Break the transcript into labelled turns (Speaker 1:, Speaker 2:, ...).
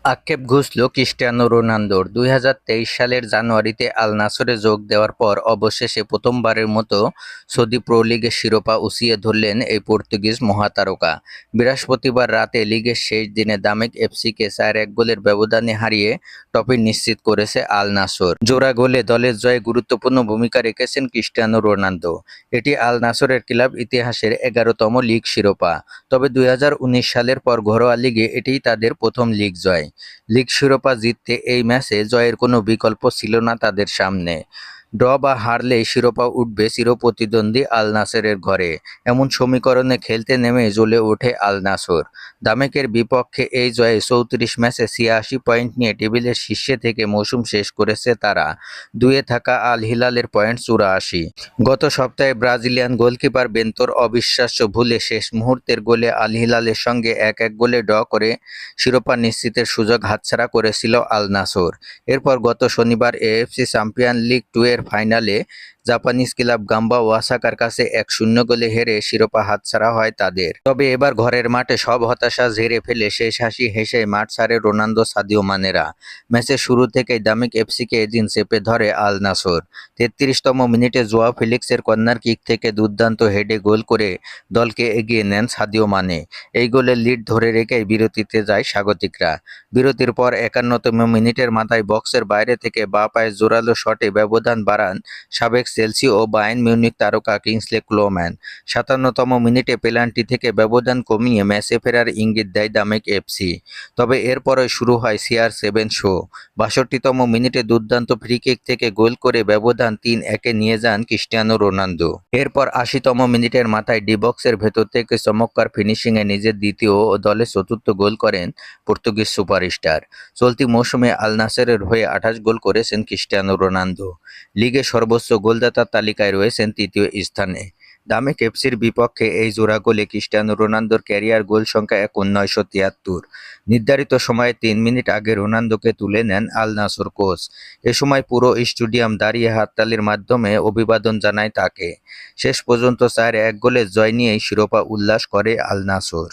Speaker 1: আক্ষেপ ঘুচল ক্রিস্টিয়ানো রোনালদোর। ২০২৩ সালের জানুয়ারিতে আল নাসরে যোগ দেওয়ার পর অবশেষে প্রথমবারের মতো সৌদি প্রো লিগের শিরোপা উঁচিয়ে ধরলেন এই পর্তুগিজ মহাতারকা। বৃহস্পতিবার রাতে লিগের শেষ দিনে দামেক এফসিকে ৪-১ গোলের ব্যবধানে হারিয়ে ট্রফি নিশ্চিত করেছে আল নাসর। জোড়া গোলে দলের জয়ে গুরুত্বপূর্ণ ভূমিকা রেখেছেন ক্রিস্টিয়ানো রোনালদো। এটি আল নাসরের ক্লাব ইতিহাসের ১১তম লিগ শিরোপা। তবে ২০১৯ সালের পর ঘরোয়া লিগে এটিই তাদের প্রথম লিগ জয়। লিগ শিরোপা জিততে এই ম্যাচে জয়ের কোনো বিকল্প ছিল না তাদের সামনে। ড্র বা হারলেই শিরোপা উঠবে চিরপ্রতিদ্বন্দ্বী আল নাসরের ঘরে। এমন সমীকরণে খেলতে নেমে জ্বলে ওঠে আল নাসর। দামেকের বিপক্ষে এই জয়ে ৩৪ ম্যাচে ৮৬ পয়েন্ট নিয়ে টেবিলের শীর্ষে থেকে মৌসুম শেষ করেছে তারা। দুয়ে থাকা আল হিলালের পয়েন্ট ৮৪। গত সপ্তাহে ব্রাজিলিয়ান গোলকিপার বেন্তোর অবিশ্বাস্য ভুলে শেষ মুহূর্তের গোলে আল হিলালের সঙ্গে ১-১ গোলে ড্র করে শিরোপা নিশ্চিতের সুযোগ হাতছাড়া করেছিল আল নাসর। এরপর গত শনিবার এএফসি চ্যাম্পিয়ন লিগ 2 এর ফাইনালে জাপানিজ ক্লাব গাম্বা ওয়াসাকার কাছে ১-০ গোলে হেরে শিরোপা হাতছাড়া হয় তাদের। তবে এবার ঘরের মাঠে সব হতাশা ঝেড়ে ফেলে শেষ হাসি হেসে মাঠ ছাড়ে রোনালদো, সাদিও মানেরা। ম্যাচের শুরু থেকেই দামেক এফসিকে এদিন চেপে ধরে আল নাসর। ৩৩তম মিনিটে জোয়াও ফেলিক্সের কর্নার কিক থেকে দুর্দান্ত হেডে গোল করে দলকে এগিয়ে নেন সাদিও মানে। এই গোলের লিড ধরে রেখেই বিরতিতে যায় স্বাগতিকরা। বিরতির পর ৫১তম মিনিটের মাথায় বক্সের বাইরে থেকে বাঁ পায়ের জোরালো শটে ব্যবধান বাড়ান সাবেক চেলসি ও বায়ার্ন মিউনিখ তারকা কিংসলে কোম্যান। ৫৭তম মিনিটে পেনাল্টি থেকে ব্যবধান কমিয়ে ম্যাচে ফেরার ইঙ্গিত দেয় দামেক এফসি। তবে এরপরই শুরু হয় CR7 শো। ৬২তম মিনিটে দুর্দান্ত ফ্রি-কিক থেকে গোল করে ব্যবধান ৩-১-এ নিয়ে যান ক্রিস্টিয়ানো রোনালদো। এরপর ৮০তম মিনিটের মাথায় ডি বক্সের ভেতর থেকে চমৎকার ফিনিশিংয়ে নিজের দ্বিতীয় ও দলের চতুর্থ গোল করেন পর্তুগিজ সুপারস্টার। চলতি মৌসুমে আল নাসরের হয়ে ২৮ গোল করেছেন ক্রিস্টিয়ানো রোনালদো। লিগে সর্বোচ্চ গোলদাতার তালিকায় রয়েছেন তৃতীয় স্থানে। দামেক এফসির বিপক্ষে এই জোড়া গোলে ক্রিস্টিয়ানো রোনালদোর ক্যারিয়ার গোল সংখ্যা এখন ৯৭৩। নির্ধারিত সময়ে ৩ মিনিট আগে রোনালদোকে তুলে নেন আল নাসর কোচ। এ সময় পুরো স্টেডিয়াম দাঁড়িয়ে হাততালির মাধ্যমে অভিবাদন জানায় তাকে। শেষ পর্যন্ত ৪-১ গোলের জয় নিয়েই শিরোপা উল্লাস করে আল নাসর।